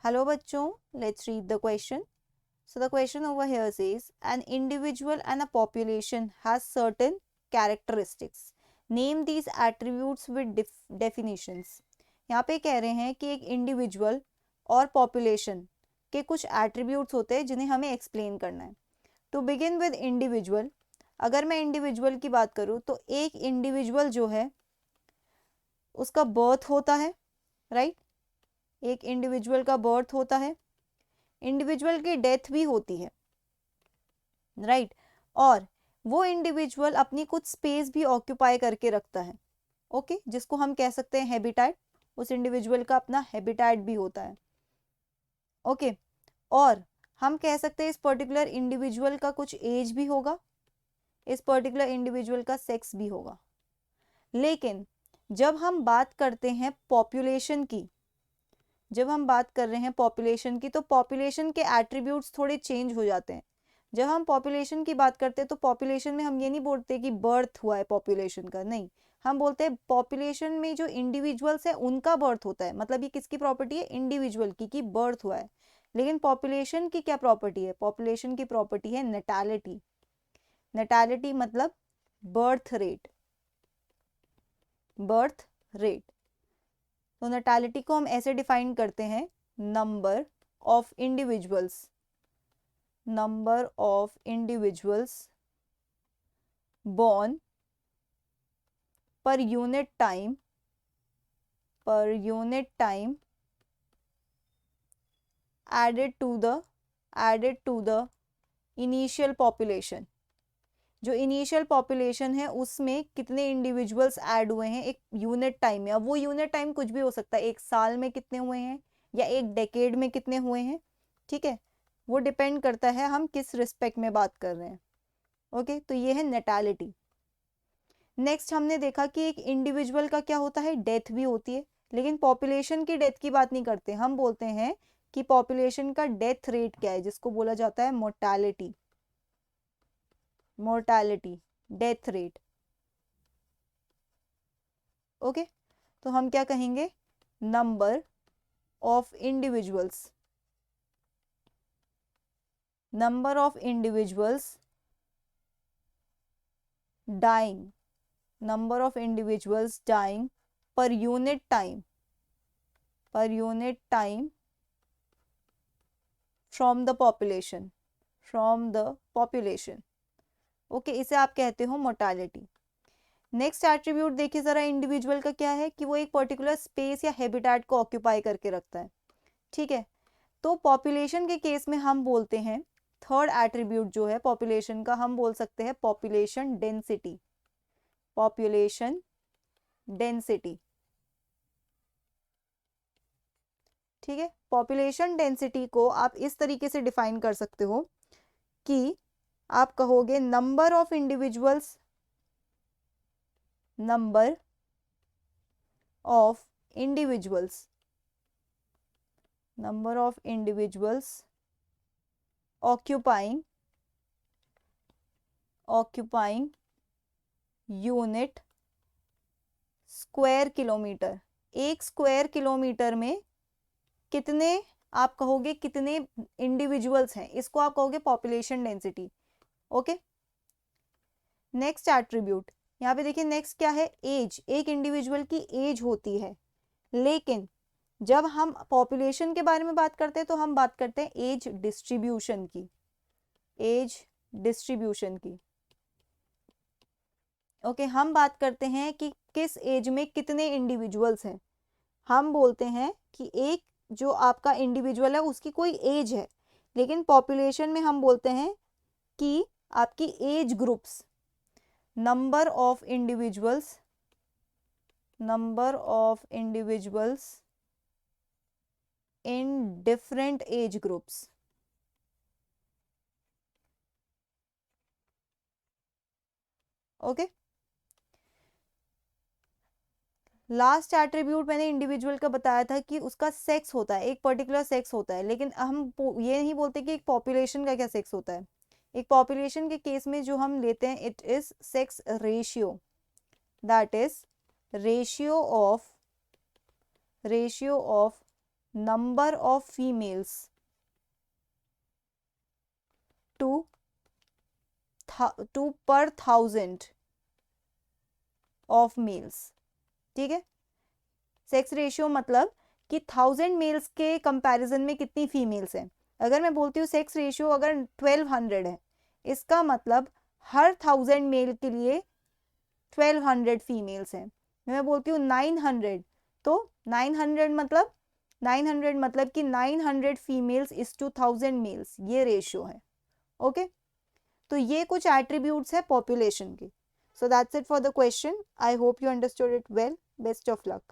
Hello बच्चों, let's read the question. So the question over here says, an individual and a population has certain characteristics. Name these attributes with definitions. यहाँ पे कह रहे हैं कि एक इंडिविजुअल और पॉपुलेशन के कुछ एट्रीब्यूट्स होते हैं जिन्हें हमें एक्सप्लेन करना है. टू बिगिन विद इंडिविजुअल, अगर मैं इंडिविजुअल की बात करूँ तो एक इंडिविजुअल जो है उसका बर्थ होता है, राइट? एक इंडिविजुअल का बर्थ होता है, इंडिविजुअल की डेथ भी होती है, राइट? और वो इंडिविजुअल अपनी कुछ स्पेस भी ऑक्यूपाई करके रखता है, ओके, जिसको हम कह सकते हैं हैबिटेट. उस इंडिविजुअल का अपना हैबिटेट भी होता है, ओके. और हम कह सकते हैं इस पर्टिकुलर इंडिविजुअल का कुछ एज भी होगा, इस पर्टिकुलर इंडिविजुअल का सेक्स भी होगा. लेकिन जब हम बात करते हैं पॉपुलेशन की, जब हम बात कर रहे हैं पॉपुलेशन की, तो पॉपुलेशन के एट्रीब्यूट्स थोड़े चेंज हो जाते हैं. जब हम पॉपुलेशन की बात करते हैं तो पॉपुलेशन में हम ये नहीं बोलते कि बर्थ हुआ है पॉपुलेशन का, नहीं, हम बोलते हैं पॉपुलेशन में जो इंडिविजुअल्स है उनका बर्थ होता है. मतलब ये किसकी प्रॉपर्टी है? इंडिविजुअल की, बर्थ हुआ है. लेकिन पॉपुलेशन की क्या प्रॉपर्टी है? पॉपुलेशन की प्रॉपर्टी है नेटालिटी. नेटालिटी मतलब बर्थ रेट, बर्थ रेट. तो नेटालिटी को हम ऐसे डिफाइन करते हैं, number of individuals, number of individuals born per unit time, per unit time added to the initial population. जो इनिशियल पॉपुलेशन है उसमें कितने इंडिविजुअल्स ऐड हुए हैं एक यूनिट टाइम में. अब वो यूनिट टाइम कुछ भी हो सकता है, एक साल में कितने हुए हैं या एक डेकेड में कितने हुए हैं, ठीक है, वो डिपेंड करता है हम किस रिस्पेक्ट में बात कर रहे हैं, ओके. तो ये है नेटालिटी. नेक्स्ट हमने देखा कि एक इंडिविजुअल का क्या होता है? डेथ भी होती है. लेकिन पॉपुलेशन की डेथ की बात नहीं करते, हम बोलते हैं कि पॉपुलेशन का डेथ रेट क्या है, जिसको बोला जाता है mortality, mortality, death rate, okay. तो हम क्या कहेंगे? Number of individuals, number of individuals dying, number of individuals dying per unit time, per unit time from the population, from the population, okay. इसे आप कहते हो मोर्टालिटी. नेक्स्ट एट्रीब्यूट देखिए जरा, इंडिविजुअल का क्या है कि वो एक पर्टिकुलर स्पेस या हैबिटेट को ऑक्यूपाई करके रखता है, ठीक है. तो पॉपुलेशन के केस में हम बोलते हैं, थर्ड एट्रीब्यूट जो है पॉपुलेशन का, हम बोल सकते हैं पॉपुलेशन डेंसिटी, पॉपुलेशन डेंसिटी, ठीक है. पॉपुलेशन डेंसिटी को आप इस तरीके से डिफाइन कर सकते हो कि आप कहोगे number of individuals, number of individuals, number of individuals occupying, occupying unit square kilometre. एक स्क्वायर किलोमीटर में कितने, आप कहोगे कितने इंडिविजुअल्स हैं, इसको आप कहोगे population density, okay. Next attribute यहाँ पे देखिए, नेक्स्ट क्या है? एज. एक इंडिविजुअल की एज होती है, लेकिन जब हम पॉपुलेशन के बारे में बात करते हैं तो हम बात करते हैं एज डिस्ट्रीब्यूशन की, एज डिस्ट्रीब्यूशन की, ओके. हम बात करते हैं कि किस एज में कितने इंडिविजुअल्स हैं. हम बोलते हैं कि एक जो आपका इंडिविजुअल है उसकी कोई एज है, लेकिन पॉपुलेशन में हम बोलते हैं कि आपकी age groups, number of individuals, number of individuals in different age groups, okay. Last attribute मैंने इंडिविजुअल का बताया था कि उसका सेक्स होता है, एक पर्टिकुलर सेक्स होता है. लेकिन हम ये नहीं बोलते कि एक पॉपुलेशन का क्या सेक्स होता है. एक पॉपुलेशन के केस में जो हम लेते हैं, it is sex ratio, that is ratio of number of females to per 1000 of males. ठीक है, सेक्स रेशियो मतलब कि 1000 मेल्स के कंपैरिजन में कितनी फीमेल्स हैं. अगर मैं बोलती हूँ सेक्स रेशियो अगर 1200 है, इसका मतलब हर 1000 मेल के लिए 1200 फीमेल्स हैं. मैं बोलती हूँ 900, तो 900 मतलब कि 900 फीमेल्स इज टू 1000 मेल्स, ये रेशियो है. ओके, तो ये कुछ एट्रीब्यूट्स है पॉपुलेशन के. So that's it for the question. I hope you understood it well. Best of luck.